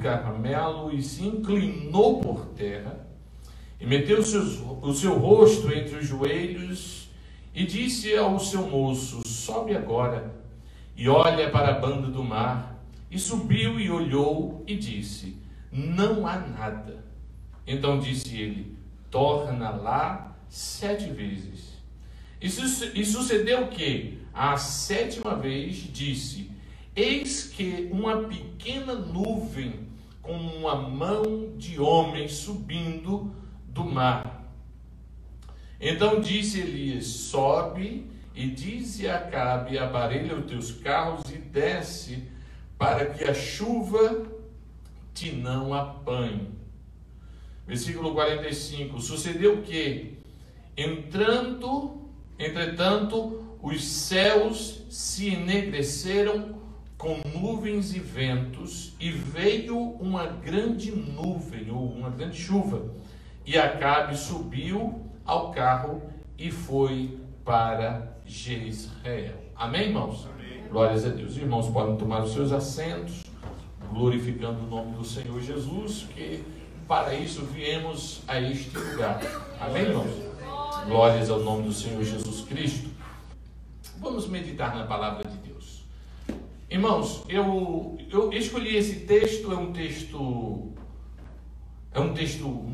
Carmelo e se inclinou por terra, e meteu o seu rosto entre os joelhos, e disse ao seu moço: sobe agora, e olha para a banda do mar. E subiu e olhou, e disse: não há nada. Então disse ele: torna lá 7 vezes. E sucedeu que, a 7ª vez, disse: eis que uma pequena nuvem, com uma mão de homem subindo do mar. Então disse Elias: sobe e dize a Acabe: aparelha os teus carros e desce, para que a chuva te não apanhe. Versículo 45. Sucedeu que, entretanto, os céus se enegreceram com nuvens e ventos, e veio uma grande nuvem, ou uma grande chuva, e Acabe subiu ao carro e foi para Jezreel. Amém, irmãos? Amém. Glórias a Deus. Irmãos, podem tomar os seus assentos, glorificando o nome do Senhor Jesus, que para isso viemos a este lugar. Amém, irmãos? Glórias ao nome do Senhor Jesus Cristo. Vamos meditar na palavra de Deus. Irmãos, eu escolhi esse texto, é um texto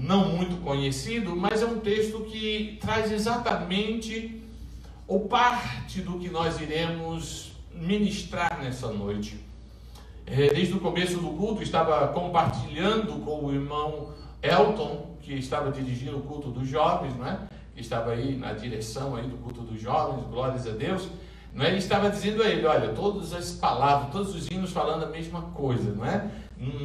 não muito conhecido, mas é um texto que traz exatamente ou parte do que nós iremos ministrar nessa noite. Desde o começo do culto, estava compartilhando com o irmão Elton, que estava dirigindo o culto dos jovens, não é? Que estava aí na direção aí do culto dos jovens, glórias a Deus. Não é? Ele estava dizendo a ele: olha, todas as palavras, todos os hinos falando a mesma coisa, não é?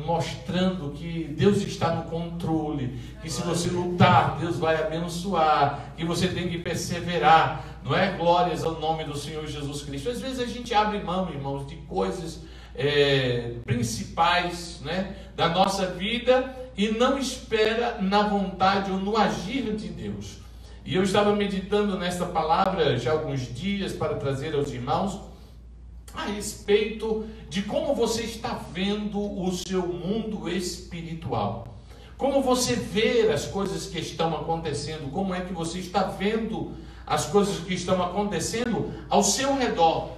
Mostrando que Deus está no controle, que se você lutar, Deus vai abençoar, que você tem que perseverar, não é? Glórias ao nome do Senhor Jesus Cristo. Às vezes a gente abre mão, irmãos, de coisas principais, né, da nossa vida e não espera na vontade ou no agir de Deus. E eu estava meditando nesta palavra já há alguns dias para trazer aos irmãos a respeito de como você está vendo o seu mundo espiritual. Como você vê as coisas que estão acontecendo, como é que você está vendo as coisas que estão acontecendo ao seu redor,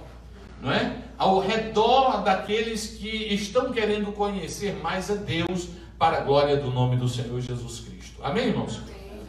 não é? Ao redor daqueles que estão querendo conhecer mais a Deus para a glória do nome do Senhor Jesus Cristo. Amém, irmãos?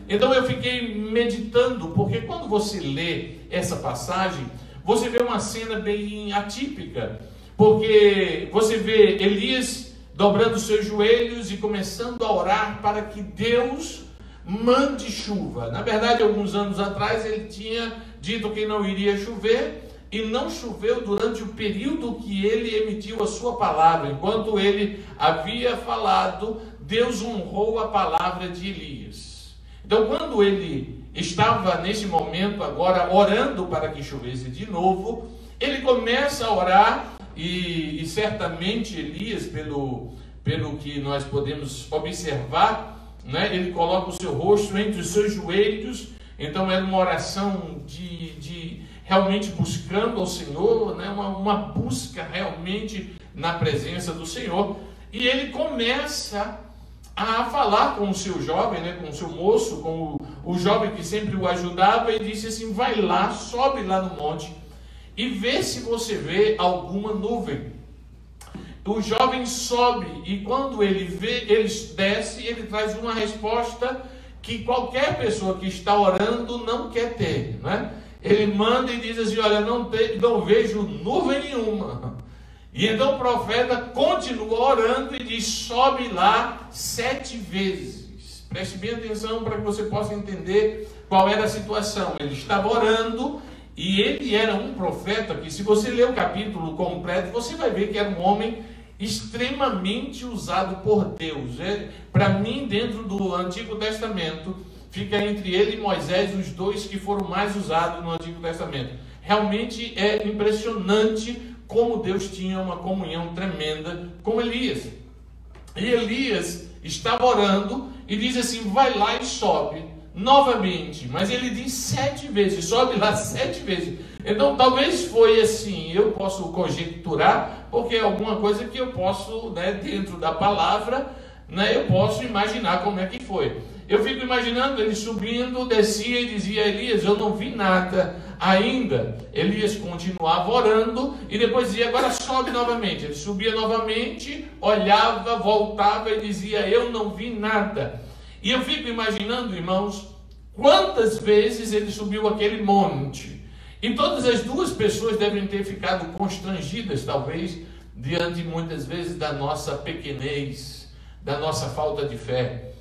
Então eu fiquei meditando, porque quando você lê essa passagem, você vê uma cena bem atípica, porque você vê Elias dobrando os seus joelhos e começando a orar para que Deus mande chuva. Na verdade, alguns anos atrás ele tinha dito que não iria chover, e não choveu durante o período que ele emitiu a sua palavra. Enquanto ele havia falado, Deus honrou a palavra de Elias. Então, quando ele estava nesse momento agora orando para que chovesse de novo, ele começa a orar e certamente Elias, pelo que nós podemos observar, né, ele coloca o seu rosto entre os seus joelhos. Então era uma oração de realmente buscando ao Senhor, né, uma busca realmente na presença do Senhor. E ele começa a falar com o seu jovem, né, com o seu moço, com o jovem que sempre o ajudava, e disse assim: vai lá, sobe lá no monte e vê se você vê alguma nuvem. O jovem sobe, e quando ele vê, ele desce, ele traz uma resposta que qualquer pessoa que está orando não quer ter, né? Ele manda e diz assim: olha, não vejo nuvem nenhuma. E então o profeta continua orando e diz: sobe lá 7 vezes. Preste bem atenção para que você possa entender qual era a situação. Ele estava orando e ele era um profeta que, se você ler o capítulo completo, você vai ver que era um homem extremamente usado por Deus. Para mim, dentro do Antigo Testamento, fica entre ele e Moisés os dois que foram mais usados no Antigo Testamento. Realmente é impressionante como Deus tinha uma comunhão tremenda com Elias. E Elias estava orando e diz assim: vai lá e sobe novamente. Mas ele diz 7 vezes, sobe lá 7 vezes. Então talvez foi assim, eu posso conjecturar, porque é alguma coisa que eu posso, né, dentro da palavra, né, eu posso imaginar como é que foi. Eu fico imaginando ele subindo, descia e dizia a Elias, eu não vi nada ainda. Elias continuava orando e depois dizia, agora sobe novamente. Ele subia novamente, olhava, voltava e dizia, eu não vi nada. E eu fico imaginando, irmãos, quantas vezes ele subiu aquele monte. E todas as duas pessoas devem ter ficado constrangidas, talvez, diante muitas vezes da nossa pequenez, da nossa falta de fé.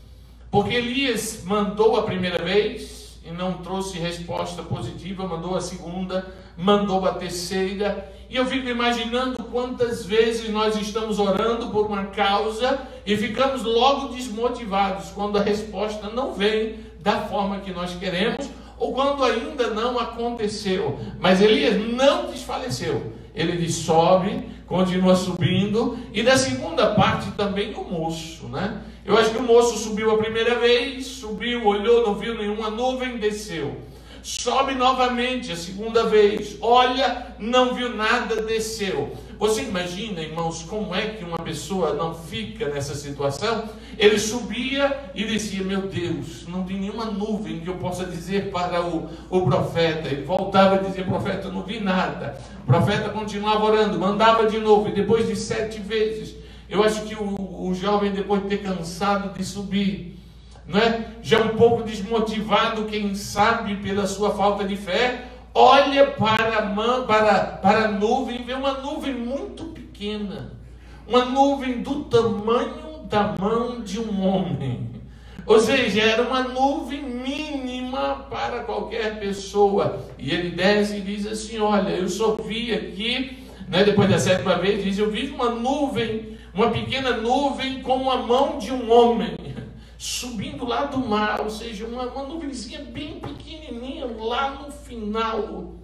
Porque Elias mandou a primeira vez e não trouxe resposta positiva, mandou a segunda, mandou a terceira. E eu fico imaginando quantas vezes nós estamos orando por uma causa e ficamos logo desmotivados quando a resposta não vem da forma que nós queremos ou quando ainda não aconteceu. Mas Elias não desfaleceu. Ele diz, sobe, continua subindo. E da segunda parte também o moço, né? Eu acho que o moço subiu a primeira vez, subiu, olhou, não viu nenhuma nuvem, desceu. Sobe novamente a segunda vez, olha, não viu nada, desceu. Você imagina, irmãos, como é que uma pessoa não fica nessa situação? Ele subia e dizia, meu Deus, não tem nenhuma nuvem que eu possa dizer para o profeta. Ele voltava e dizia, profeta, eu não vi nada. O profeta continuava orando, mandava de novo, e depois de 7 vezes, eu acho que o jovem, depois de ter cansado de subir, não é? Já um pouco desmotivado, quem sabe pela sua falta de fé, olha para a nuvem, vê uma nuvem muito pequena, uma nuvem do tamanho da mão de um homem. Ou seja, era uma nuvem mínima para qualquer pessoa. E ele desce e diz assim, olha, eu só vi aqui, né, depois da 7ª vez, diz, eu vi uma nuvem, uma pequena nuvem como a mão de um homem, subindo lá do mar, ou seja, uma nuvenzinha bem pequenininha lá no final.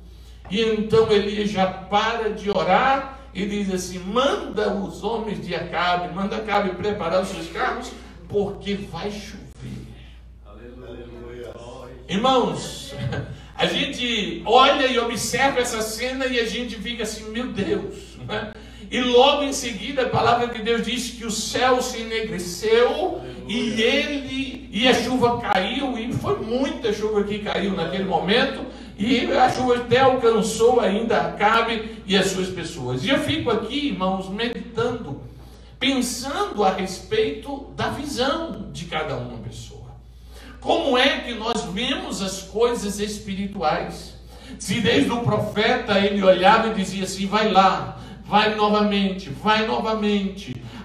E então Elias já para de orar e diz assim, manda os homens de Acabe, manda Acabe preparar os seus carros, porque vai chover. Aleluia. Irmãos, a gente olha e observa essa cena e a gente fica assim, meu Deus, né? E logo em seguida a palavra de Deus diz que o céu se enegreceu e a chuva caiu, e foi muita chuva que caiu naquele momento, e a chuva até alcançou ainda Acabe e as suas pessoas. E eu fico aqui, irmãos, meditando, pensando a respeito da visão de cada uma pessoa. Como é que nós vemos as coisas espirituais? Se desde o profeta ele olhava e dizia assim, vai lá, vai novamente,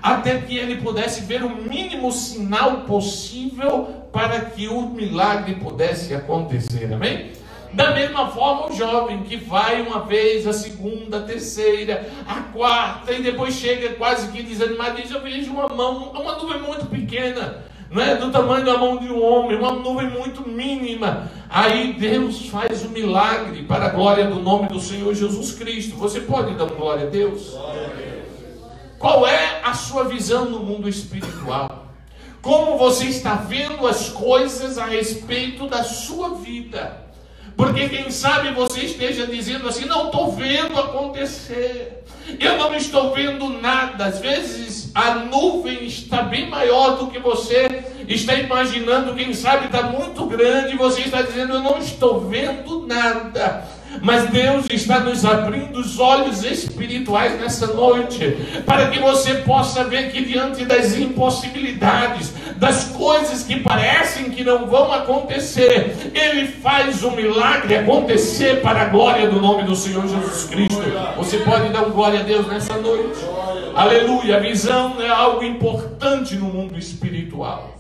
até que ele pudesse ver o mínimo sinal possível para que o milagre pudesse acontecer, amém? Da mesma forma o jovem que vai uma vez, a segunda, a terceira, a quarta, e depois chega quase que desanimado, diz, eu vejo uma nuvem muito pequena, não é do tamanho da mão de um homem, uma nuvem muito mínima. Aí Deus faz o milagre para a glória do nome do Senhor Jesus Cristo. Você pode dar glória a Deus? Glória a Deus. Qual é a sua visão no mundo espiritual? Como você está vendo as coisas a respeito da sua vida? Porque quem sabe você esteja dizendo assim, não estou vendo acontecer, eu não estou vendo nada. Às vezes a nuvem está bem maior do que você está imaginando, quem sabe está muito grande, e você está dizendo, eu não estou vendo nada. Mas Deus está nos abrindo os olhos espirituais nessa noite, para que você possa ver que diante das impossibilidades, das coisas que parecem que não vão acontecer, Ele faz o milagre acontecer para a glória do nome do Senhor Jesus Cristo. Você pode dar glória a Deus nessa noite? Aleluia. A visão é algo importante no mundo espiritual.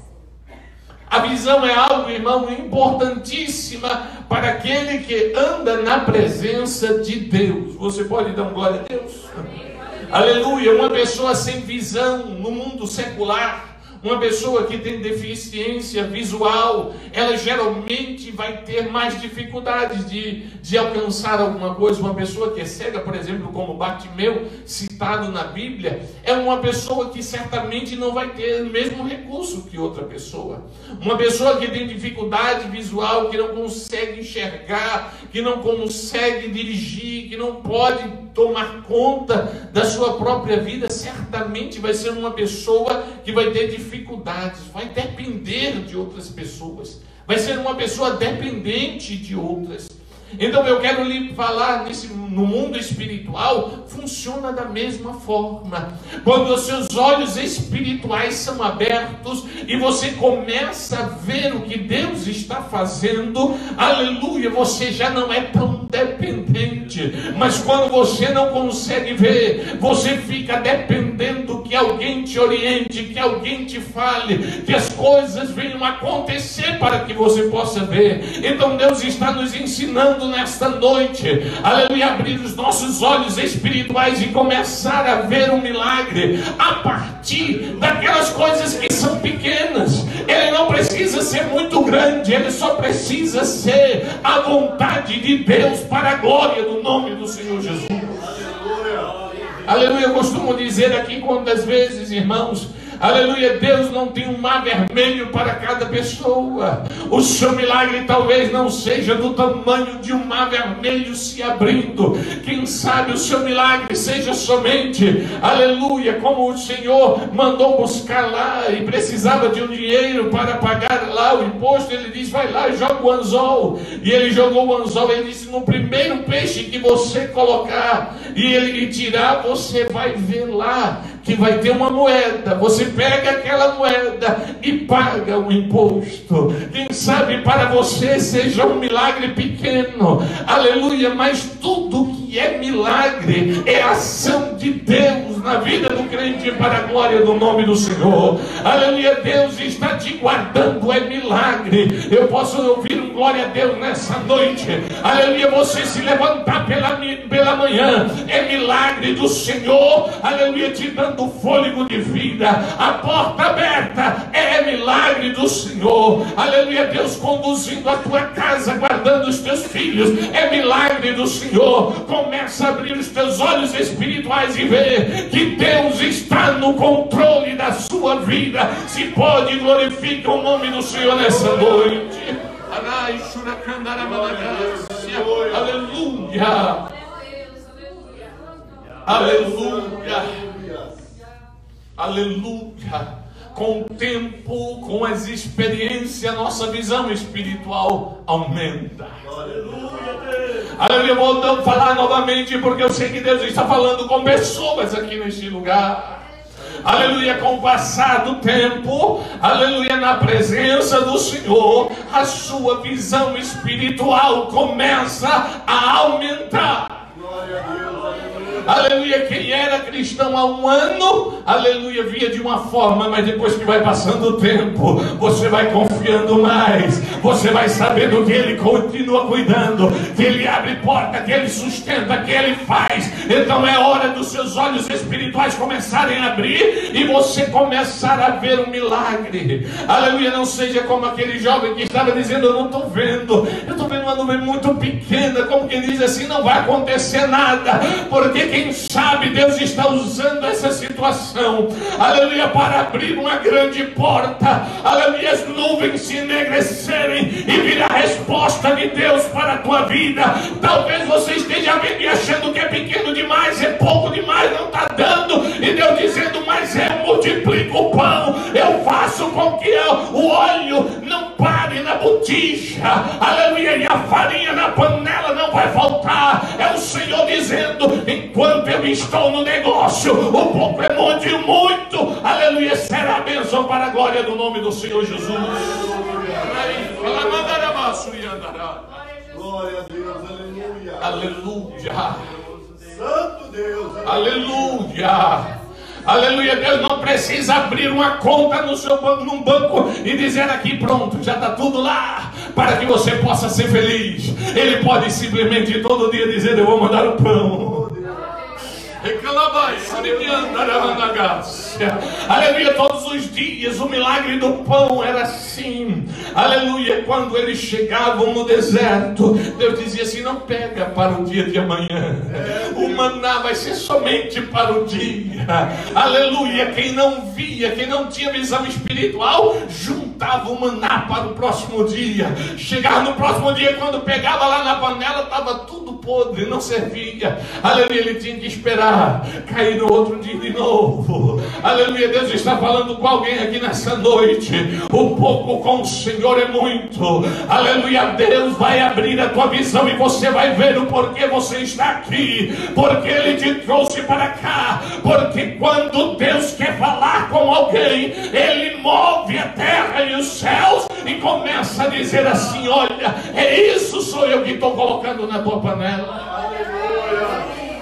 A visão é algo, irmão, importantíssima para aquele que anda na presença de Deus. Você pode dar glória a Deus? Aleluia. Uma pessoa sem visão no mundo secular, uma pessoa que tem deficiência visual, ela geralmente vai ter mais dificuldades de alcançar alguma coisa. Uma pessoa que é cega, por exemplo, como Bartimeu, se citado na Bíblia é uma pessoa que certamente não vai ter o mesmo recurso que outra pessoa. Uma pessoa que tem dificuldade visual, que não consegue enxergar, que não consegue dirigir, que não pode tomar conta da sua própria vida, certamente vai ser uma pessoa que vai ter dificuldades, vai depender de outras pessoas, vai ser uma pessoa dependente de outras. Então eu quero lhe falar, no mundo espiritual funciona da mesma forma. Quando os seus olhos espirituais são abertos e você começa a ver o que Deus está fazendo, aleluia, você já não é tão dependente. Mas quando você não consegue ver, você fica dependendo que alguém te oriente, que alguém te fale, que as coisas venham acontecer para que você possa ver. Então Deus está nos ensinando nesta noite, aleluia, abrir os nossos olhos espirituais e começar a ver um milagre a partir daquelas coisas que são pequenas. Ele não precisa ser muito grande, ele só precisa ser a vontade de Deus para a glória do nome do Senhor Jesus. Aleluia, eu costumo dizer aqui quantas vezes, irmãos, aleluia, Deus não tem um mar vermelho para cada pessoa. O seu milagre talvez não seja do tamanho de um mar vermelho se abrindo. Quem sabe o seu milagre seja somente, aleluia, como o Senhor mandou buscar lá e precisava de um dinheiro para pagar lá o imposto. Ele disse, vai lá e joga o anzol. E ele jogou o anzol, ele disse, no primeiro peixe que você colocar e ele tirar, você vai ver lá que vai ter uma moeda. Você pega aquela moeda e paga o imposto. Quem sabe para você seja um milagre pequeno, aleluia, mas tudo que é milagre é ação de Deus na vida do crente para a glória do nome do Senhor. Aleluia, Deus está te guardando, é milagre. Eu posso ouvir um glória a Deus nessa noite, aleluia, você se levantar pela manhã, é milagre do Senhor, aleluia, te dando fôlego de vida, a porta aberta, é milagre do Senhor, aleluia, Deus conduzindo a tua casa, guardando os teus filhos, é milagre do Senhor. Começa a abrir os teus olhos espirituais e ver que Deus está no controle da sua vida. Se pode, glorifica o nome do Senhor nessa noite. Aleluia, aleluia, aleluia. Com o tempo, com as experiências, nossa visão espiritual aumenta. Aleluia, voltamos a falar novamente, porque eu sei que Deus está falando com pessoas aqui neste lugar. Aleluia, com o passar do tempo, aleluia, na presença do Senhor, a sua visão espiritual começa a aumentar. Glória a Deus, aleluia. Aleluia, quem era cristão há um ano, aleluia, via de uma forma, mas depois que vai passando o tempo, você vai confiando mais, você vai sabendo que Ele continua cuidando, que Ele abre porta, que Ele sustenta, que Ele faz. Então é hora dos seus olhos espirituais começarem a abrir e você começar a ver um milagre. Aleluia, não seja como aquele jovem que estava dizendo, eu não estou vendo, eu estou vendo uma nuvem muito pequena, como quem diz assim, não vai acontecer nada, porque quem sabe Deus está usando essa situação, aleluia, para abrir uma grande porta, aleluia, as nuvens se enegrecerem e vir a resposta de Deus para a tua vida. Talvez você esteja vendo e achando que é pequeno demais, é pouco demais, não está dando, e Deus dizendo, mas eu multiplico o pão, eu faço com que o óleo não pare na botija, aleluia, e a farinha na panela não vai faltar. É o Senhor dizendo, enquanto eu estou no negócio, o pouco é muito e o muito, aleluia, será a bênção para a glória do nome do Senhor Jesus. Glória a Deus, aleluia. Aleluia. Santo Deus, aleluia. Aleluia, Deus não precisa abrir uma conta no seu banco, num banco e dizer aqui, pronto, já está tudo lá, para que você possa ser feliz. Ele pode simplesmente todo dia dizer, eu vou mandar o pão. Aleluia, todos os dias o milagre do pão era assim. Aleluia. Quando eles chegavam no deserto, Deus dizia assim: não pega para o dia de amanhã, o maná vai ser somente para o dia. Aleluia. Quem não via, quem não tinha visão espiritual, juntava o maná para o próximo dia. Chegava no próximo dia, quando pegava lá na panela, estava tudo podre, não servia. Aleluia. Ele tinha que esperar cair no outro dia de novo. Aleluia. Deus está falando com alguém aqui nessa noite. O pouco com o Senhor é muito. Aleluia. Deus vai abrir a tua visão e você vai ver o porquê você está aqui, porque Ele te trouxe para cá. Porque quando Deus quer falar com alguém, Ele move a terra e os céus e começa a dizer assim: olha, é isso, sou eu que estou colocando na tua panela.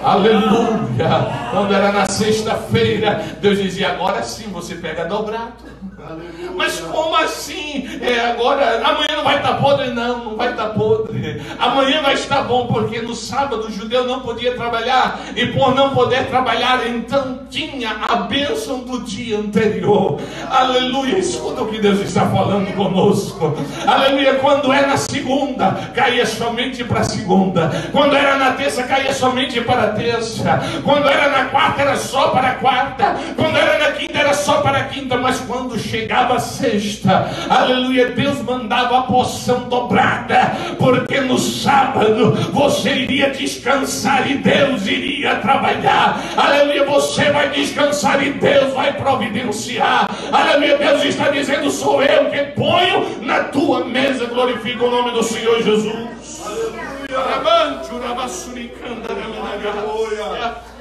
Aleluia. Quando era na sexta-feira, Deus dizia: agora sim você pega dobrado. Aleluia. Mas como assim? Agora, amanhã não vai estar podre? Não, não vai estar podre. Amanhã vai estar bom, porque no sábado o judeu não podia trabalhar, e por não poder trabalhar, então tinha a bênção do dia anterior. Aleluia. Escuta o que Deus está falando conosco. Aleluia. Quando é na segunda, caía somente para a segunda. Quando era na terça, caía somente para a terça. Quando era na quarta, era só para a quarta. Quando era na quinta, era só para a quinta. Mas quando chegava a sexta, aleluia, Deus mandava a porção dobrada, porque no sábado você iria descansar e Deus iria trabalhar. Aleluia. Você vai descansar e Deus vai providenciar. Aleluia. Deus está dizendo: sou eu que ponho na tua mesa. Glorifica o nome do Senhor Jesus.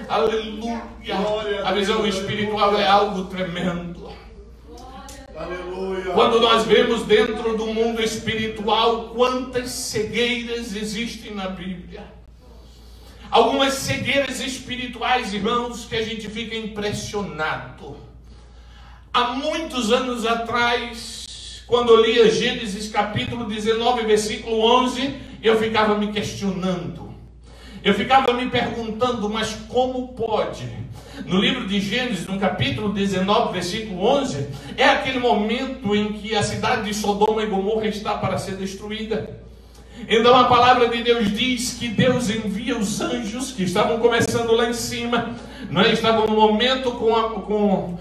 Aleluia. A visão espiritual é algo tremendo. Aleluia. Quando nós vemos dentro do mundo espiritual quantas cegueiras existem na Bíblia. Algumas cegueiras espirituais, irmãos, que a gente fica impressionado. Há muitos anos atrás, quando eu lia Gênesis capítulo 19, versículo 11, eu ficava me questionando. Eu ficava me perguntando: mas como pode? No livro de Gênesis, no capítulo 19, versículo 11, é aquele momento em que a cidade de Sodoma e Gomorra está para ser destruída. Então a palavra de Deus diz que Deus envia os anjos que estavam começando lá em cima, não é? Estavam no momento com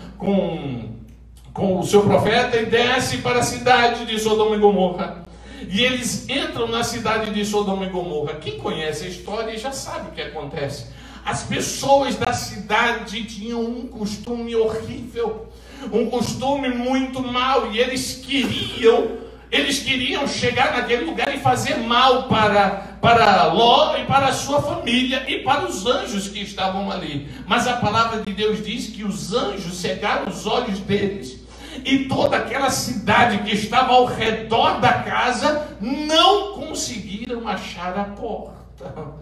o seu profeta, e desce para a cidade de Sodoma e Gomorra. E eles entram na cidade de Sodoma e Gomorra. Quem conhece a história já sabe o que acontece. As pessoas da cidade tinham um costume horrível, um costume muito mau, e eles queriam chegar naquele lugar e fazer mal para Ló e para a sua família e para os anjos que estavam ali. Mas a palavra de Deus diz que os anjos cegaram os olhos deles, e toda aquela cidade que estava ao redor da casa não conseguiram achar a porta.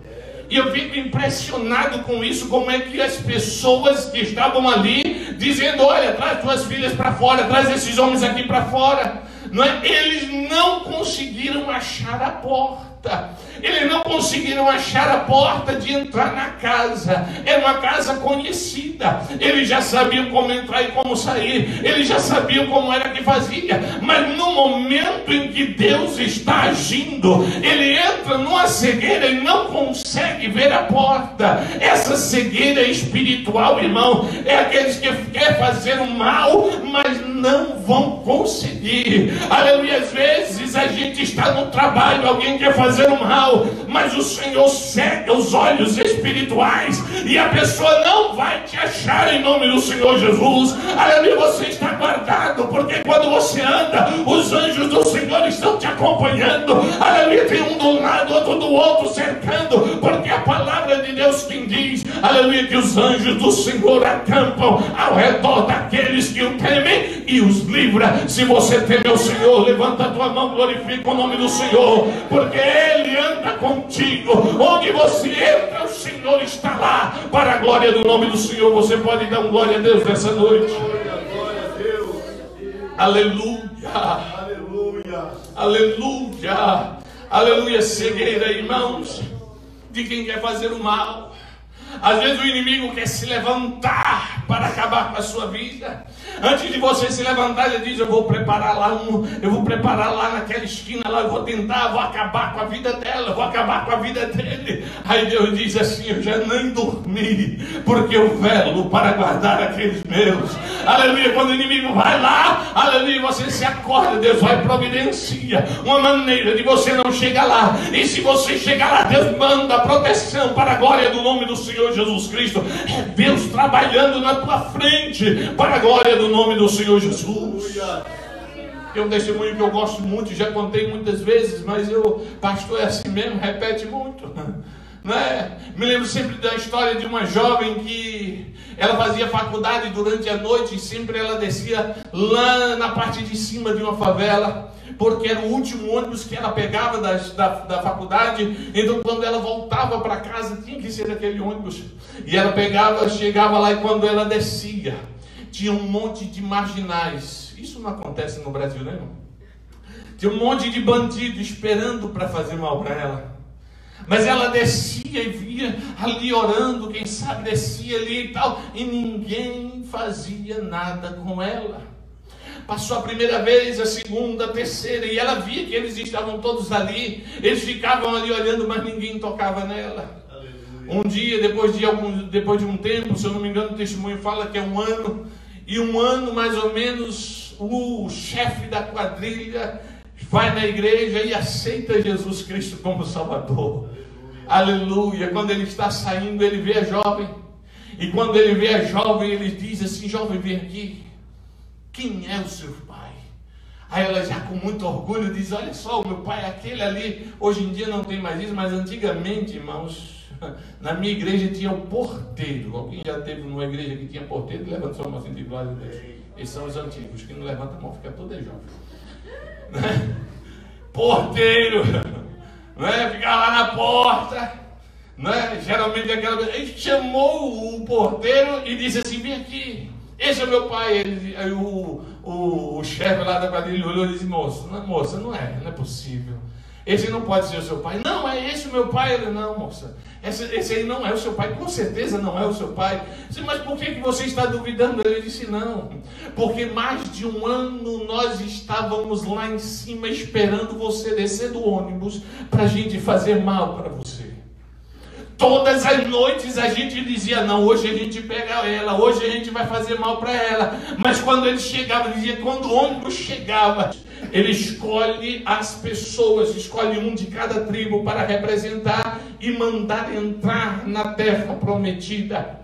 E eu fico impressionado com isso, como é que as pessoas que estavam ali, dizendo: olha, traz tuas filhas para fora, traz esses homens aqui para fora, não é? Eles não conseguiram achar a porta. Eles não conseguiram achar a porta de entrar na casa. Era uma casa conhecida. Eles já sabiam como entrar e como sair. Eles já sabiam como era que fazia. Mas no momento em que Deus está agindo, ele entra numa cegueira e não consegue ver a porta. Essa cegueira espiritual, irmão, é aqueles que querem fazer o mal, mas não vão conseguir. Aleluia. Às vezes a gente está no trabalho, alguém quer fazer o mal, mas o Senhor cega os olhos espirituais e a pessoa não vai te achar, em nome do Senhor Jesus. Aleluia. Você está guardado, porque quando você anda, os anjos do Senhor estão te acompanhando. Aleluia. Tem um do lado, outro do outro, cercando, porque a palavra de Deus quem diz, aleluia, que os anjos do Senhor acampam ao redor daqueles que o temem e os livra. Se você teme ao Senhor, levanta a tua mão, glorifica o nome do Senhor, porque Ele anda contigo. Onde você entra, o Senhor está lá, para a glória do nome do Senhor. Você pode dar um glória a Deus nessa noite. Glória a Deus. Aleluia. Aleluia. Aleluia. Aleluia. Cegueira, irmãos, de quem quer fazer o mal. Às vezes o inimigo quer se levantar para acabar com a sua vida. Antes de você se levantar, ele diz: eu vou preparar lá naquela esquina lá, eu vou tentar, vou acabar com a vida dela, eu vou acabar com a vida dele. Aí Deus diz assim: eu já nem dormi, porque eu velo para guardar aqueles meus. Aleluia. Quando o inimigo vai lá, aleluia, você se acorda, Deus vai providencia uma maneira de você não chegar lá. E se você chegar lá, Deus manda proteção para a glória do nome do Senhor Jesus Cristo. É Deus trabalhando na tua frente para a glória do nome do Senhor Jesus. É um testemunho que eu gosto muito, já contei muitas vezes, mas pastor, é assim mesmo, repete muito, né? Me lembro sempre da história de uma jovem que ela fazia faculdade durante a noite e sempre ela descia lá na parte de cima de uma favela, porque era o último ônibus que ela pegava da faculdade. Então quando ela voltava para casa tinha que ser aquele ônibus, e ela chegava lá, e quando ela descia tinha um monte de marginais. Isso não acontece no Brasil, né, irmão? Tinha um monte de bandido esperando para fazer mal para ela. Mas ela descia e via ali orando, quem sabe descia ali e tal, e ninguém fazia nada com ela. Passou a primeira vez, a segunda, a terceira, e ela via que eles estavam todos ali, eles ficavam ali olhando, mas ninguém tocava nela. Aleluia. Um dia, depois de um tempo, se eu não me engano, o testemunho fala que é 1 ano, e 1 ano mais ou menos, o chefe da quadrilha vai na igreja e aceita Jesus Cristo como Salvador. Aleluia. Quando ele está saindo, ele vê a jovem, e quando ele vê a jovem, ele diz assim: jovem, vem aqui, quem é o seu pai? Aí ela já com muito orgulho diz: olha só, o meu pai é aquele ali. Hoje em dia não tem mais isso, mas antigamente, irmãos, na minha igreja tinha o porteiro. Alguém já teve numa igreja que tinha porteiro? Levanta sua mão assim de glória a Deus. Esses são os antigos, que não levantam a mão, fica todo jovem, né? Porteiro, né? Ficar lá na porta, né? Geralmente ele chamou o porteiro e disse assim: vem aqui, esse é o meu pai. Aí o chefe lá da quadrilha olhou e disse: moça, não é possível, esse não pode ser o seu pai. Não, é esse o meu pai. Ele: não, moça, esse aí não é o seu pai, com certeza não é o seu pai. Disse: mas por que você está duvidando? Ele disse: não, porque mais de 1 ano nós estávamos lá em cima esperando você descer do ônibus para a gente fazer mal para você. Todas as noites a gente dizia: não, hoje a gente pega ela, hoje a gente vai fazer mal para ela. Mas quando ele chegava, dizia, quando o ônibus chegava, ele escolhe as pessoas, escolhe um de cada tribo para representar e mandar entrar na terra prometida.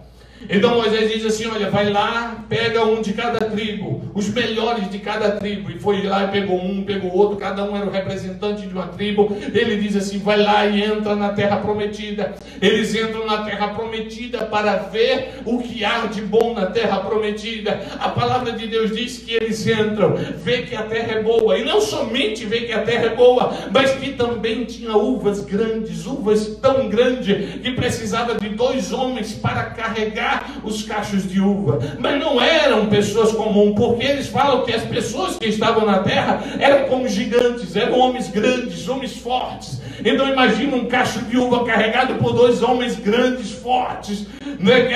Então Moisés diz assim: olha, vai lá, pega um de cada tribo, os melhores de cada tribo. E foi lá e pegou um, pegou outro, cada um era o representante de uma tribo. Ele diz assim: vai lá e entra na terra prometida. Eles entram na terra prometida para ver o que há de bom na terra prometida. A palavra de Deus diz que eles entram, vê que a terra é boa, e não somente vê que a terra é boa, mas que também tinha uvas grandes, uvas tão grandes que precisava de 2 homens para carregar os cachos de uva. Mas não eram pessoas comuns, porque eles falam que as pessoas que estavam na terra eram como gigantes, eram homens grandes, homens fortes. Então imagina um cacho de uva carregado por 2 homens grandes, fortes, né?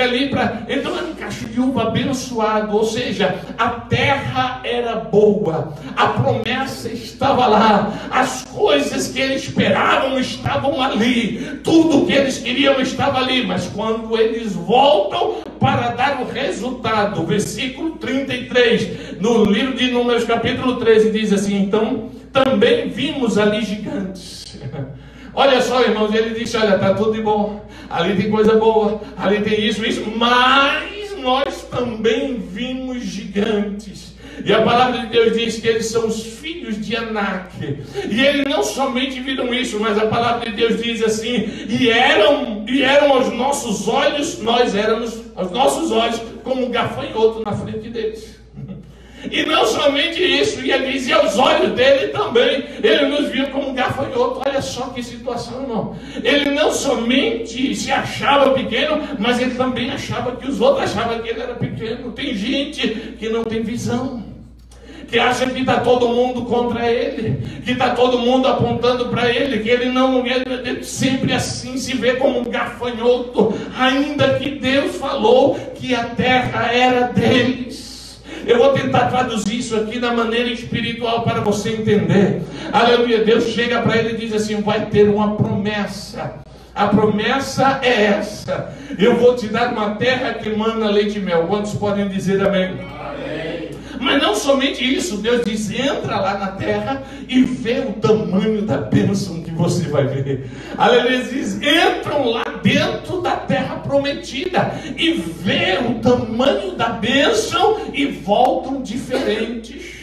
Então era um cacho de uva abençoado, ou seja, a terra era boa, a promessa estava lá, as coisas que eles esperavam estavam ali, tudo que eles queriam estava ali. Mas quando eles voltam para dar o resultado, versículo 33, no livro de Números capítulo 13, diz assim: então também vimos ali gigantes. Olha só, irmãos, ele disse: olha, está tudo de bom, ali tem coisa boa, ali tem isso, mas nós também vimos gigantes. E a palavra de Deus diz que eles são os filhos de Anak. E eles não somente viram isso, mas a palavra de Deus diz assim: e eram aos nossos olhos, nós éramos aos nossos olhos como um gafanhoto na frente deles. E não somente isso, e ele diz, e aos olhos dele também, ele nos viu como um gafanhoto. Olha só que situação, irmão. Ele não somente se achava pequeno, mas ele também achava que os outros achavam que ele era pequeno. Tem gente que não tem visão, que acha que está todo mundo contra ele, que está todo mundo apontando para ele, que ele não ele sempre assim se vê como um gafanhoto, ainda que Deus falou que a terra era deles. Eu vou tentar traduzir isso aqui da maneira espiritual para você entender. Aleluia. Deus chega para ele e diz assim: vai ter uma promessa. A promessa é essa: eu vou te dar uma terra que mana leite e mel. Quantos podem dizer amém? Amém. Mas não somente isso, Deus diz: entra lá na terra e vê o tamanho da bênção que você vai ver. Aleluia. Diz: entram lá dentro da terra prometida e vê o tamanho da bênção e voltam diferentes.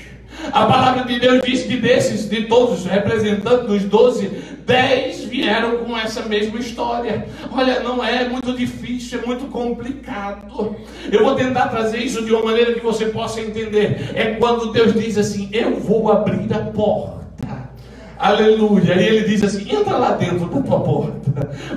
A palavra de Deus diz que de todos representantes dos 12, 10 vieram com essa mesma história. Olha, não é muito difícil, é muito complicado. Eu vou tentar trazer isso de uma maneira que você possa entender. É quando Deus diz assim: eu vou abrir a porta. Aleluia. E ele diz assim: entra lá dentro da tua porta.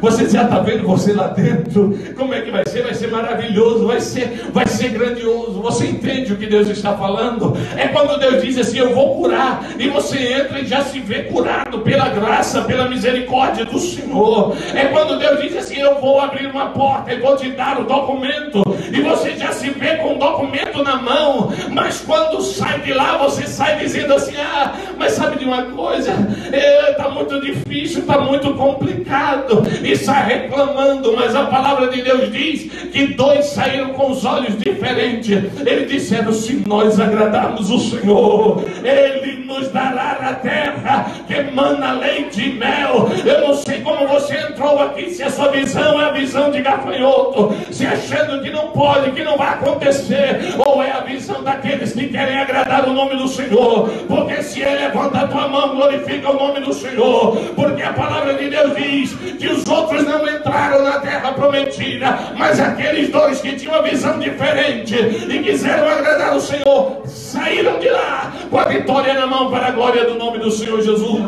Você já está vendo você lá dentro? Como é que vai ser? Vai ser maravilhoso, vai ser grandioso. Você entende o que Deus está falando? É quando Deus diz assim: eu vou curar. E você entra e já se vê curado pela graça, pela misericórdia do Senhor. É quando Deus diz assim: eu vou abrir uma porta e vou te dar o documento. E você já se vê com o documento na mão. Mas quando sai de lá, você sai dizendo assim: ah, mas sabe de uma coisa? Está muito difícil, está muito complicado, e sai reclamando. Mas a palavra de Deus diz que 2 saíram com os olhos diferentes. Eles disseram: se nós agradarmos o Senhor, Ele nos dará a terra que emana leite e mel. Eu não sei como você entrou aqui, se a sua visão é a visão de gafanhoto, se achando que não pode, que não vai acontecer, ou é a visão daqueles que querem agradar o nome do Senhor. Porque se Ele levanta a tua mão, glorifica o nome do Senhor. Porque a palavra de Deus diz que os outros não entraram na terra prometida, mas aqueles 2 que tinham uma visão diferente e quiseram agradar o Senhor, saíram de lá com a vitória na mão para a glória do nome do Senhor Jesus.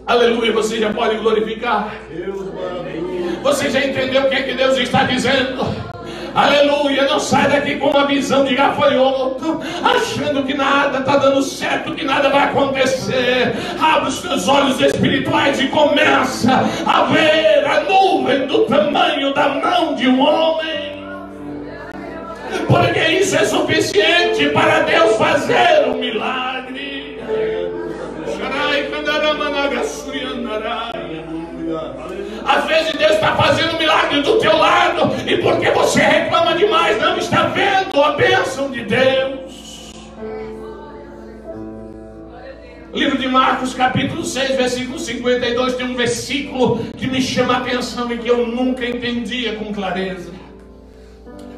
Aleluia. Você já pode glorificar. Você já entendeu o que é que Deus está dizendo? Aleluia. Não sai daqui com uma visão de gafanhoto, achando que nada está dando certo, que nada vai acontecer. Abre os teus olhos espirituais e começa a ver a nuvem do tamanho da mão de um homem. Porque isso é suficiente para Deus fazer um milagre. Às vezes Deus está fazendo um milagre do teu lado, e porque você reclama demais, não está vendo a bênção de Deus. Livro de Marcos, capítulo 6, versículo 52, tem um versículo que me chama a atenção e que eu nunca entendia com clareza.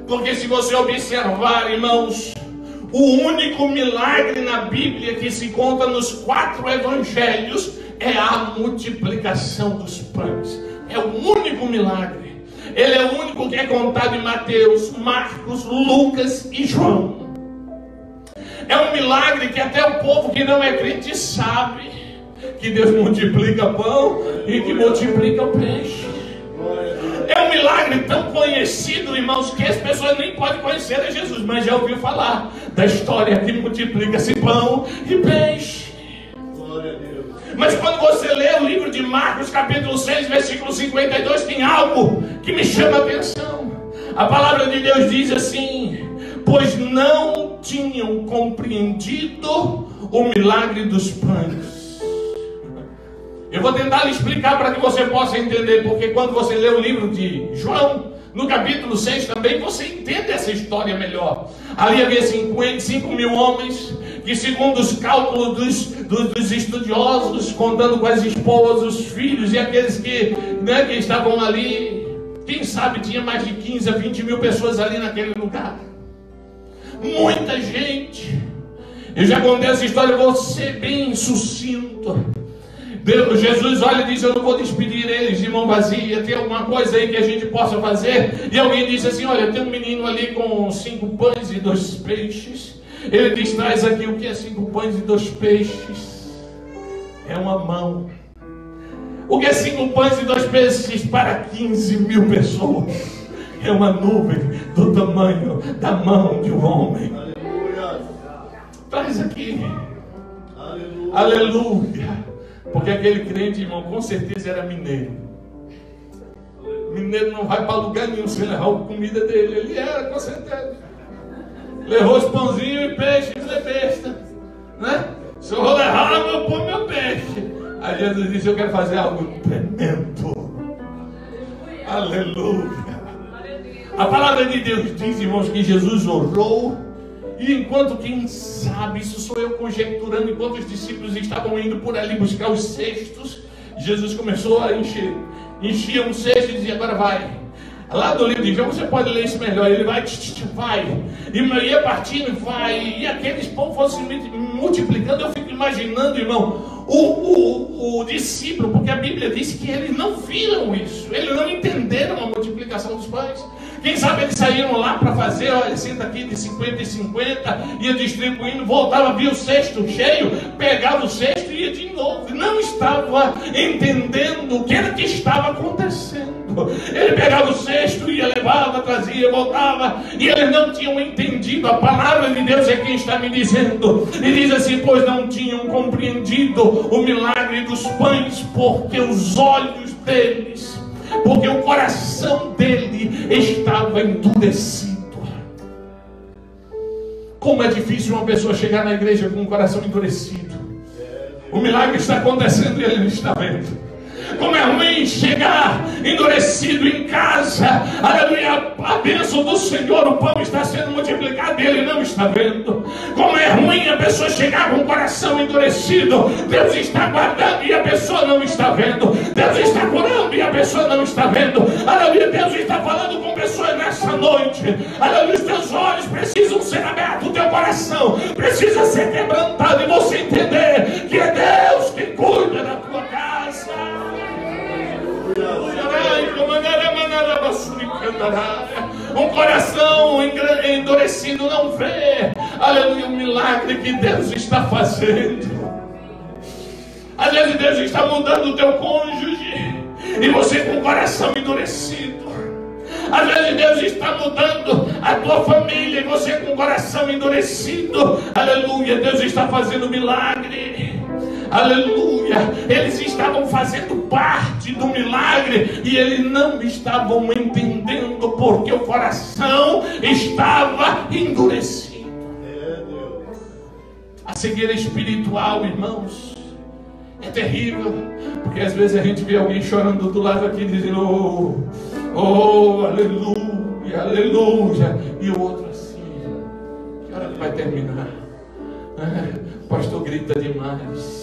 Porque se você observar, irmãos, o único milagre na Bíblia que se conta nos 4 evangelhos é a multiplicação dos pães. É o único milagre. Ele é o único que é contado em Mateus, Marcos, Lucas e João. É um milagre que até o povo que não é crente sabe que Deus multiplica pão e que multiplica o peixe. É um milagre tão conhecido, irmãos, que as pessoas nem podem conhecer a Jesus, mas já ouviu falar da história que multiplica-se pão e peixe. Glória a Deus. Mas quando você lê o livro de Marcos, capítulo 6, versículo 52, tem algo que me chama a atenção. A palavra de Deus diz assim: pois não tinham compreendido o milagre dos pães. Eu vou tentar lhe explicar para que você possa entender, porque quando você lê o livro de João, no capítulo 6 também, você entende essa história melhor. Ali havia 5 mil homens, que segundo os cálculos dos estudiosos, contando com as esposas, os filhos e aqueles que estavam ali, quem sabe tinha mais de 15 a 20 mil pessoas ali naquele lugar. Muita gente. Eu já contei essa história, vou ser bem sucinto. Jesus olha e diz: eu não vou despedir eles de mão vazia, tem alguma coisa aí que a gente possa fazer? E alguém disse assim: olha, tem um menino ali com 5 pães e 2 peixes. Ele diz: traz aqui. O que é 5 pães e 2 peixes? É uma mão. O que é 5 pães e 2 peixes para 15 mil pessoas? é uma nuvem do tamanho da mão de um homem. Aleluia. Traz aqui. Aleluia. Aleluia. Porque aquele crente, irmão, com certeza era mineiro. Mineiro não vai para lugar nenhum sem levar a comida dele. Ele era, com certeza. Levou os pãozinhos e peixe, não é besta, né? Se eu vou levar, eu vou pôr meu peixe. Aí Jesus disse: eu quero fazer algo tremendo. Aleluia. A palavra de Deus diz, irmãos, que Jesus orou. E enquanto, quem sabe, isso sou eu conjecturando, enquanto os discípulos estavam indo por ali buscar os cestos, Jesus começou a encher. Enchia um cesto e dizia: agora vai. Lá do livro de João, você pode ler isso melhor. Ele vai, vai. E ia partindo, vai. E aqueles pão fossem multiplicando. Eu fico imaginando, irmão, o discípulo, porque a Bíblia diz que eles não viram isso. Eles não entenderam a multiplicação dos pães. Quem sabe eles saíram lá para fazer, olha, senta aqui de 50 em 50, ia distribuindo, voltava, via o cesto cheio, pegava o cesto e ia de novo. Não estava entendendo o que era que estava acontecendo. Ele pegava o cesto, ia, levava, trazia, voltava, e eles não tinham entendido. A palavra de Deus é quem está me dizendo. E diz assim: pois não tinham compreendido o milagre dos pães, porque os olhos deles, porque o coração dele estava endurecido. Como é difícil uma pessoa chegar na igreja com o coração endurecido. O milagre está acontecendo e ele não está vendo. Como é ruim chegar endurecido em casa, aleluia, a bênção do Senhor, o pão está sendo multiplicado e ele não está vendo. Como é ruim a pessoa chegar com o coração endurecido, Deus está guardando e a pessoa não está vendo. Deus está curando e a pessoa não está vendo. Aleluia, Deus está falando com pessoas nessa noite. Aleluia, os teus olhos precisam ser abertos, o teu coração precisa ser quebrantado e você entender que é Deus que cuida da tua casa. Um coração endurecido não vê, aleluia, o milagre que Deus está fazendo. Às vezes Deus está mudando o teu cônjuge e você com o coração endurecido. Às vezes Deus está mudando a tua família e você com o coração endurecido. Aleluia, Deus está fazendo milagre. Aleluia, eles estavam fazendo parte do milagre e eles não estavam entendendo porque o coração estava endurecido. A cegueira espiritual, irmãos, é terrível, porque às vezes a gente vê alguém chorando do lado aqui dizendo: oh, aleluia, aleluia, e o outro assim: que hora que vai terminar? O pastor grita demais.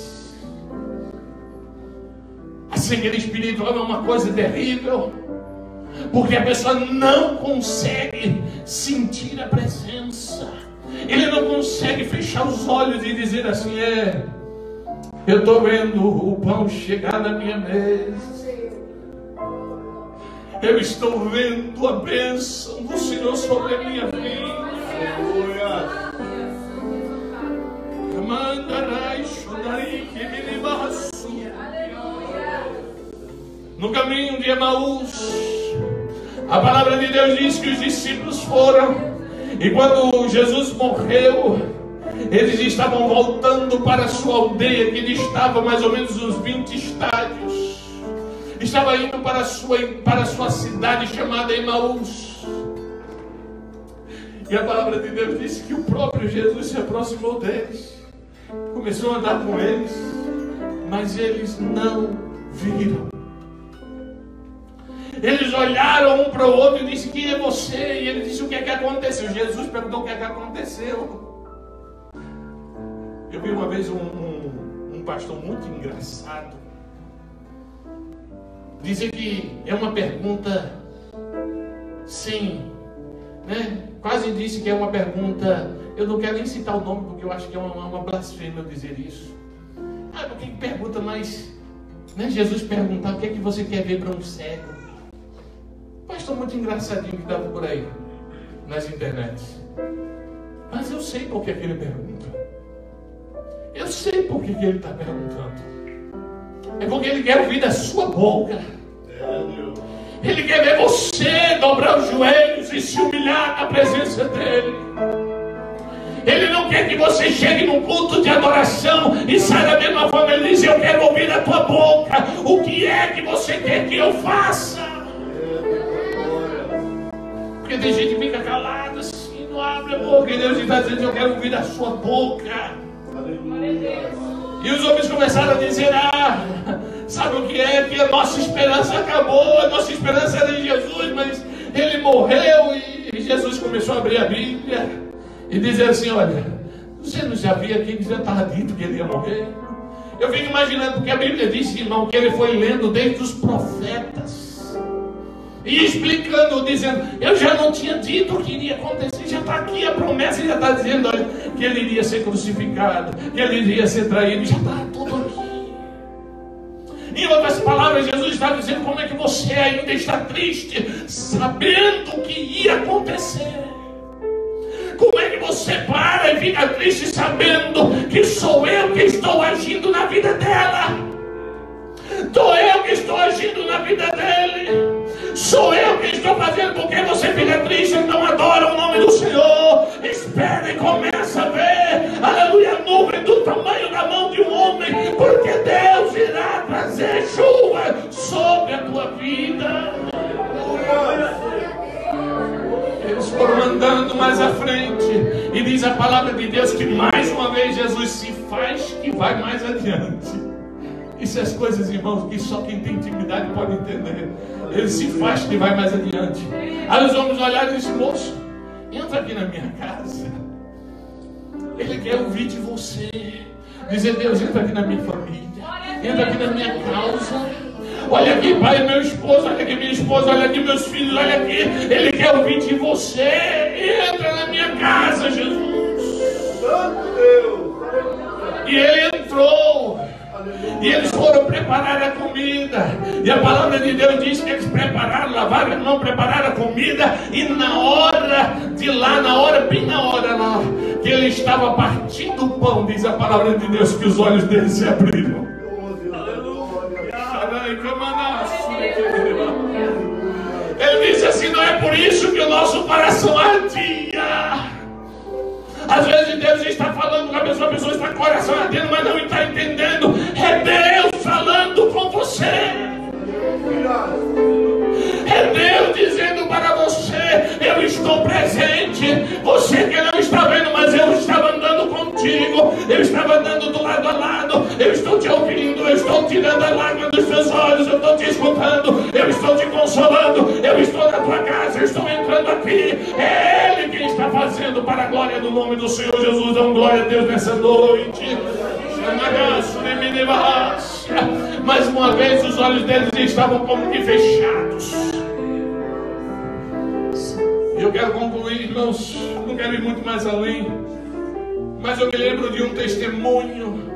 A cegueira espiritual é uma coisa terrível, porque a pessoa não consegue sentir a presença. Ele não consegue fechar os olhos e dizer assim: eu estou vendo o pão chegar na minha mesa. Eu estou vendo a bênção do Senhor sobre a minha vida. Aleluia. No caminho de Emaús, a palavra de Deus diz que os discípulos foram, e quando Jesus morreu, eles estavam voltando para a sua aldeia, que distava mais ou menos uns 20 estádios. Estava indo para a sua cidade chamada Emaús. E a palavra de Deus disse que o próprio Jesus se aproximou deles, começou a andar com eles, mas eles não viram. Eles olharam um para o outro e disseram: quem é você? E ele disse: o que é que aconteceu? Jesus perguntou: o que é que aconteceu? Eu vi uma vez um pastor muito engraçado dizer que é uma pergunta sem, né? Quase disse que é uma pergunta, eu não quero nem citar o nome porque eu acho que é uma blasfêmia eu dizer isso. Por que pergunta mais, né? Jesus perguntar: o que é que você quer ver para um cego? Pastor muito engraçadinho que estava por aí nas internets. Mas eu sei por que ele pergunta. Eu sei por que ele está perguntando. É porque ele quer ouvir da sua boca. Ele quer ver você dobrar os joelhos e se humilhar na presença dele. Ele não quer que você chegue num culto de adoração e saia da mesma forma. Ele diz: eu quero ouvir da tua boca o que é que você quer que eu faça. Porque tem gente que fica calada assim, não abre a boca, e Deus está dizendo: eu quero ouvir da sua boca. E os homens começaram a dizer: sabe o que é? Que a nossa esperança acabou, a nossa esperança era em Jesus, mas ele morreu. E Jesus começou a abrir a Bíblia e dizer assim: olha, você não já via aqui que já estava dito que ele ia morrer? Eu fico imaginando, porque a Bíblia diz, irmão, que ele foi lendo desde os profetas e explicando, dizendo: eu já não tinha dito o que iria acontecer, já está aqui a promessa, já está dizendo, olha, que ele iria ser crucificado, que ele iria ser traído, já está tudo aqui. Em outras palavras, Jesus está dizendo: como é que você ainda está triste, sabendo o que ia acontecer? Como é que você para e fica triste sabendo que sou eu que estou agindo na vida dela? Sou eu que estou agindo na vida dele. Sou eu que estou fazendo. Porque você fica triste e não adora o nome do Senhor? Espera e começa a ver, aleluia, a nuvem do tamanho da mão de um homem, porque Deus irá trazer chuva sobre a tua vida. Eles foram andando mais à frente, e diz a palavra de Deus que mais uma vez Jesus se faz que vai mais adiante. Isso é as coisas, irmãos, que só quem tem intimidade pode entender. Ele se faz que vai mais adiante. Aí os homens olharam e disseram: moço, entra aqui na minha casa. Ele quer ouvir de você. Dizer: Deus, entra aqui na minha família, entra aqui na minha causa. Olha aqui, pai, meu esposo, olha aqui, minha esposa, olha aqui, meus filhos, olha aqui. Ele quer ouvir de você. Entra na minha casa, Jesus. Santo Deus. E ele entrou. E eles foram preparar a comida. E a palavra de Deus diz que eles prepararam, lavaram a mão, prepararam a comida. E na hora de lá, bem na hora lá, que ele estava partindo o pão, diz a palavra de Deus que os olhos dele se abriram. Ele disse assim: não é por isso que o nosso coração ardia. Às vezes Deus está falando com a pessoa está com o coração ardendo, mas não está entendendo. É Deus falando com você. É Deus dizendo para você: eu estou presente. Você que não está vendo, mas eu estava andando contigo. Eu estava andando do lado a lado. Eu estou te ouvindo. Eu estou tirando a lágrima dos teus olhos. Eu estou te escutando. Eu estou te consolando. Eu estou na tua casa. Eu estou entrando aqui. É Ele quem está fazendo para a glória do nome do Senhor Jesus. Dão glória a Deus nessa noite. Mais uma vez os olhos deles estavam como que fechados. E eu quero concluir, irmãos, não quero ir muito mais além, mas eu me lembro de um testemunho,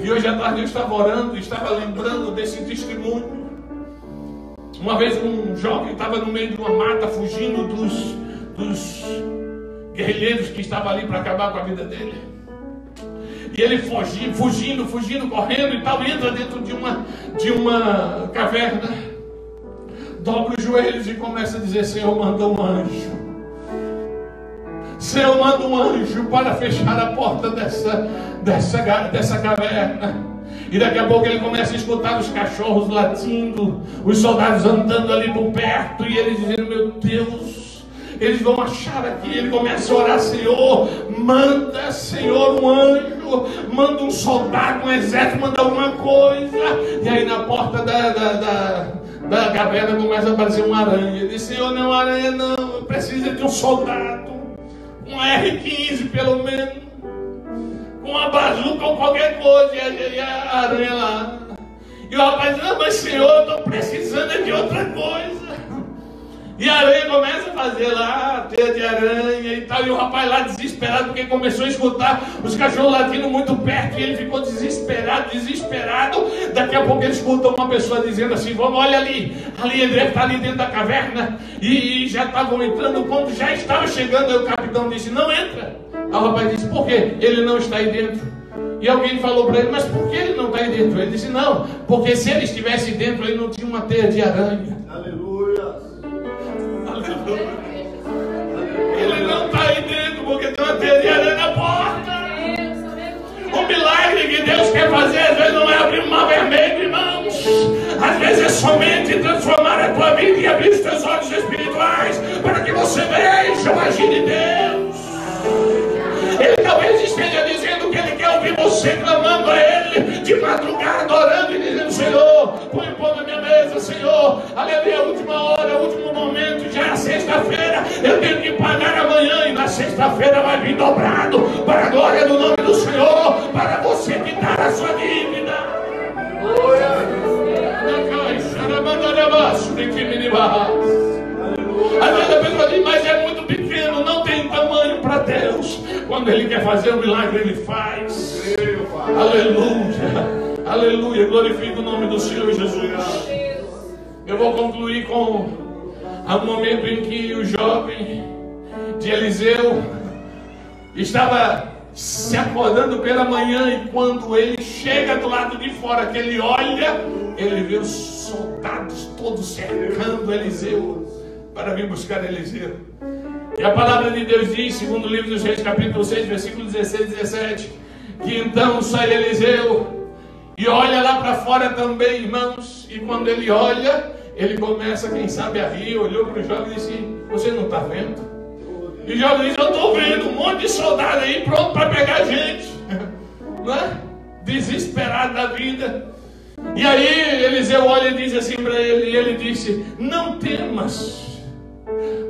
e hoje à tarde eu estava orando e estava lembrando desse testemunho. Uma vez um jovem estava no meio de uma mata fugindo dos guerrilheiros que estavam ali para acabar com a vida dele. E ele fugindo, correndo e tal, entra dentro de uma caverna, dobra os joelhos e começa a dizer: Senhor, manda um anjo. Senhor, manda um anjo para fechar a porta dessa caverna. E daqui a pouco ele começa a escutar os cachorros latindo, os soldados andando ali por perto, e ele dizendo: meu Deus, eles vão achar aqui. Ele começa a orar: Senhor, manda, Senhor, um anjo, manda um soldado, um exército, manda alguma coisa. E aí na porta da caverna começa a aparecer uma aranha. Ele diz: Senhor, não, aranha não, precisa de um soldado, um R-15 pelo menos, com uma bazuca ou qualquer coisa. E a aranha lá. E o rapaz diz: não, mas Senhor, eu estou precisando de outra coisa. E a aranha começa a fazer lá a teia de aranha e tal. E o rapaz lá desesperado, porque começou a escutar os cachorros latindo muito perto. E ele ficou desesperado. Daqui a pouco ele escuta uma pessoa dizendo assim: vamos, olha ali. Ele deve estar ali dentro da caverna. E já estavam entrando, quando já estava chegando, aí o capitão disse: não entra. Aí o rapaz disse: por quê? Ele não está aí dentro. E alguém falou para ele: mas por que ele não está aí dentro? Ele disse: não, porque se ele estivesse dentro, ele não tinha uma teia de aranha. Aleluia. Ele não está aí dentro porque tem uma telha na porta. O milagre que Deus quer fazer, às vezes não é abrir um mar vermelho, irmãos. Às vezes é somente transformar a tua vida e abrir os teus olhos espirituais para que você veja o agir de Deus. Ele talvez esteja dizendo que Ele quer ouvir você clamando a Ele de madrugada, orando e dizendo: Senhor, põe o pão na minha mesa, Senhor. Aleluia, a última hora, o último momento, já é sexta-feira, eu tenho que pagar amanhã e na sexta-feira vai vir dobrado para a glória do nome do Senhor, para você quitar a sua dívida. Às vezes a pessoa diz: mas é muito pequeno, não tem tamanho para Deus. Quando Ele quer fazer um milagre, Ele faz. Aleluia, aleluia, glorifica o nome do Senhor Jesus. Eu vou concluir com o momento em que o jovem de Eliseu estava se acordando pela manhã, e quando ele chega do lado de fora, que ele olha, ele vê os soldados todos cercando Eliseu para vir buscar Eliseu. E a palavra de Deus diz, segundo o livro dos Reis, capítulo 6, versículo 16 e 17, que então sai Eliseu e olha lá para fora também, irmãos, e quando ele olha, ele começa, quem sabe, a rir. Olhou para o jovem e disse: você não está vendo? E o jovem disse: eu estou vendo um monte de soldado aí pronto para pegar a gente, não é? Desesperado da vida. E aí Eliseu olha e diz assim para ele, e ele disse: não temas,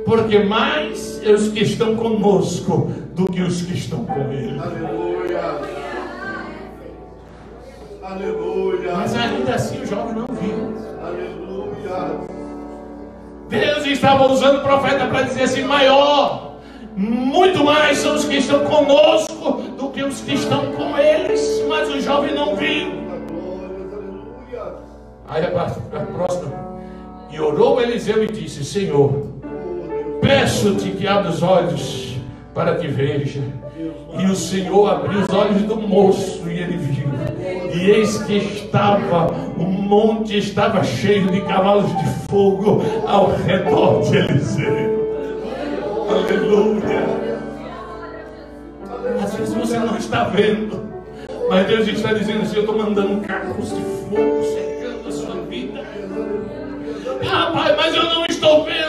porque mais é os que estão conosco do que os que estão com ele. Aleluia. Aleluia. Mas ainda assim o jovem não viu. Aleluia. Deus estava usando o profeta para dizer assim: maior, muito mais são os que estão conosco do que os que estão com eles. Mas o jovem não viu. Aí a próxima: e orou Eliseu e disse: Senhor, peço-te que abra os olhos para que veja. E o Senhor abriu os olhos do moço e ele viu. E eis que o monte estava cheio de cavalos de fogo ao redor de Eliseu. Aleluia. Às vezes você não está vendo, mas Deus está dizendo assim: eu estou mandando carros de fogo cercando a sua vida. Rapaz, mas eu não estou vendo.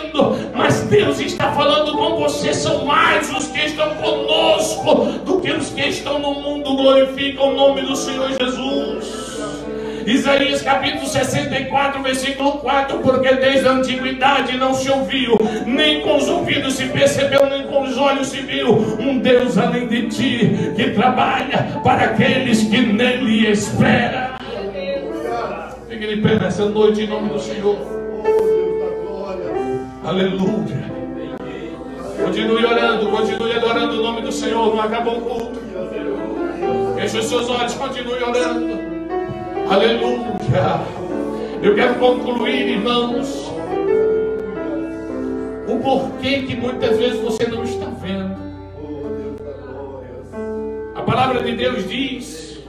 Mas Deus está falando com você. São mais os que estão conosco do que os que estão no mundo. Glorifica o nome do Senhor Jesus. Isaías capítulo 64, versículo 4: porque desde a antiguidade não se ouviu, nem com os ouvidos se percebeu, nem com os olhos se viu um Deus além de ti, que trabalha para aqueles que nele esperam. Fique de pé nessa noite em nome do Senhor. Aleluia. Continue orando, continue adorando o nome do Senhor. Não acabou o culto. Feche os seus olhos, continue orando. Aleluia. Eu quero concluir, irmãos, o porquê que muitas vezes você não está vendo. A palavra de Deus diz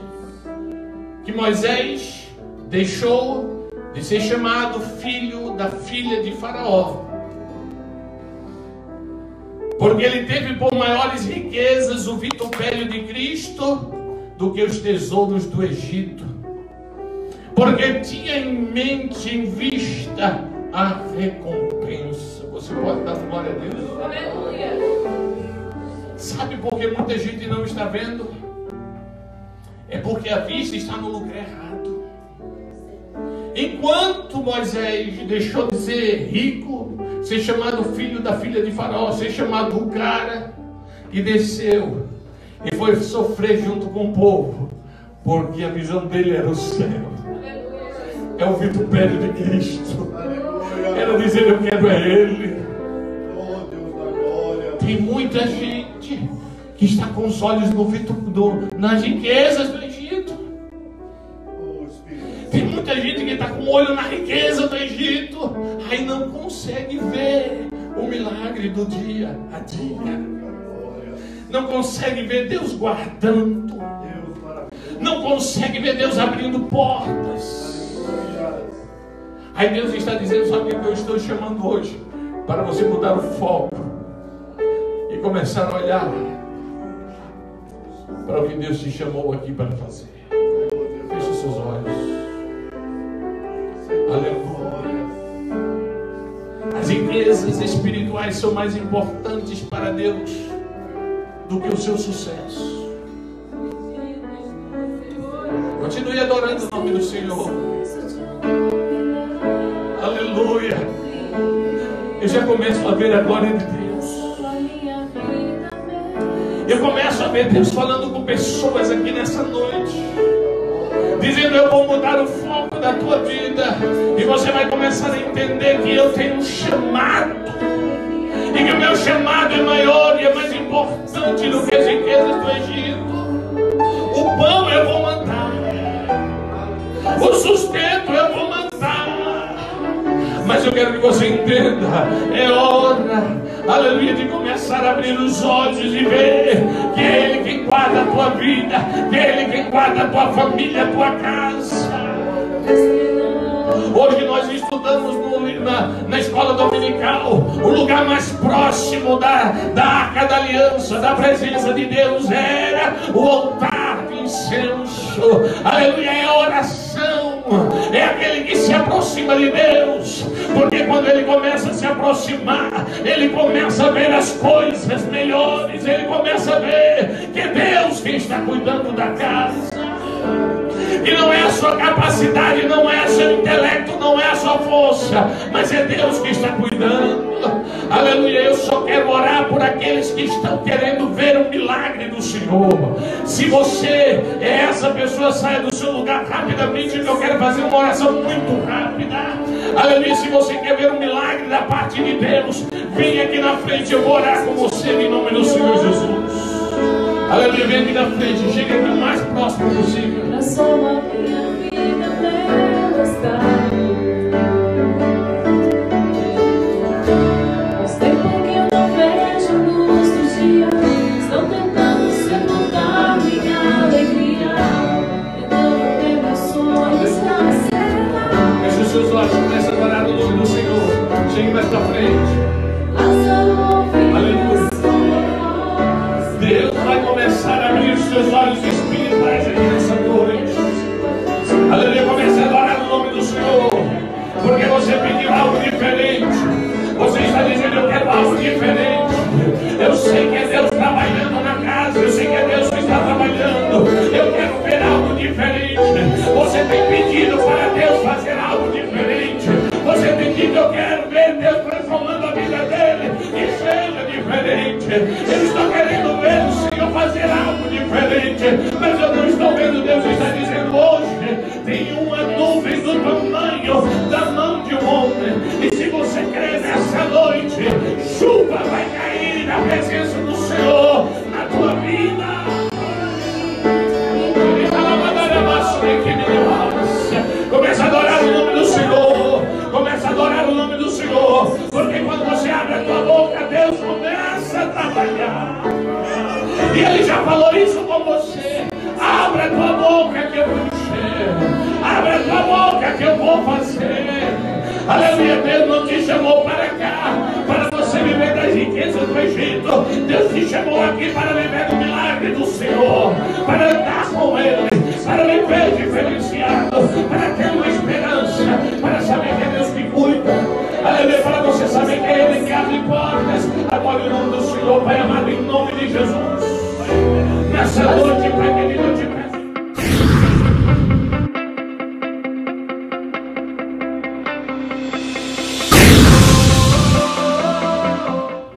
que Moisés deixou de ser chamado filho da filha de Faraó, porque ele teve por maiores riquezas o vitupério de Cristo do que os tesouros do Egito, porque tinha em mente, em vista, a recompensa. Você pode dar glória a Deus? Aleluia. Sabe por que muita gente não está vendo? É porque a vista está no lugar errado. Enquanto Moisés deixou de ser rico, ser chamado filho da filha de Faraó, ser chamado o cara, e desceu e foi sofrer junto com o povo, porque a visão dele era o céu. É o vitupério de Cristo. Era dizer: eu quero é Ele. Tem muita gente que está com os olhos nas riquezas do Egito. Tem muita gente que está com o olho na riqueza do Egito, aí não consegue ver o milagre do dia a dia. Não consegue ver Deus guardando. Não consegue ver Deus abrindo portas. Aí Deus está dizendo: sabe o que eu estou chamando hoje? para você mudar o foco e começar a olhar para o que Deus te chamou aqui para fazer. Feche os seus olhos. Aleluia. As riquezas espirituais são mais importantes para Deus do que o seu sucesso. Continue adorando o nome do Senhor. Aleluia. Eu já começo a ver a glória de Deus. Eu começo a ver Deus falando com pessoas aqui nessa noite, dizendo: eu vou mudar o foco da tua vida, e você vai começar a entender que eu tenho um chamado, e que o meu chamado é maior e é mais importante do que as riquezas do Egito. O pão eu vou mandar, o sustento eu vou mandar, mas eu quero que você entenda, é hora, aleluia, de começar a abrir os olhos e ver que é Ele quem guarda a tua vida, que é Ele quem guarda a tua família, a tua casa. Hoje nós estudamos na escola dominical, o lugar mais próximo da Arca da Aliança, da presença de Deus, era o altar de incenso. Aleluia, é a oração, é aquele que se aproxima de Deus, porque quando ele começa a se aproximar, ele começa a ver as coisas melhores, ele começa a ver que é Deus quem está cuidando da casa. E não é a sua capacidade, não é o seu intelecto, não é a sua força, mas é Deus que está cuidando. Aleluia, eu só quero orar por aqueles que estão querendo ver o milagre do Senhor. Se você é essa pessoa, saia do seu lugar rapidamente, que eu quero fazer uma oração muito rápida. Aleluia, se você quer ver um milagre da parte de Deus, vem aqui na frente, eu vou orar com você em nome do Senhor Jesus. Aleluia, vem aqui na frente, chega aqui o mais próximo possível. Transforma minha vida, meu estado. Faz tempo que eu não vejo luz do dia, estão tentando sepultar minha alegria, tentando ter meus sonhos cancelar. Feche os seus olhos, comece a adorar o nome do Senhor. Chegue mais pra frente. Aleluia. Deus vai começar a abrir os seus olhos espirituais aqui nessa noite. Aleluia, comece a adorar o nome do Senhor, porque você pediu algo diferente. Você está dizendo: eu quero algo diferente. Eu sei que é Deus trabalhando na casa, eu sei que é Deus que está trabalhando. Eu quero ver algo diferente. Você tem pedido para Deus fazer algo diferente. Você tem dito: eu quero ver Deus transformando a vida dele e seja diferente. Eu estou querendo ver o Senhor fazer algo diferente, mas eu não estou vendo. Deus está dizendo: hoje tem uma nuvem do tamanho da mão de um homem, e se você crê nessa noite, chuva vai cair na presença do Senhor na tua vida. Começa a adorar o nome do Senhor. Começa a adorar o nome do Senhor, porque quando você abre a tua boca, Deus começa a trabalhar. E Ele já falou isso com você: abra a tua boca que eu vou encher, abra a tua boca que eu vou fazer. Aleluia, Deus não te chamou para cá para você viver das riquezas do Egito. Deus te chamou aqui para viver do milagre do Senhor, para andar com Ele, para viver diferenciado, para ter uma esperança, para saber que é Deus que cuida. Aleluia, para você saber que é Ele que abre portas. Agora, em nome do Senhor, Pai amado, em nome de Jesus, nessa noite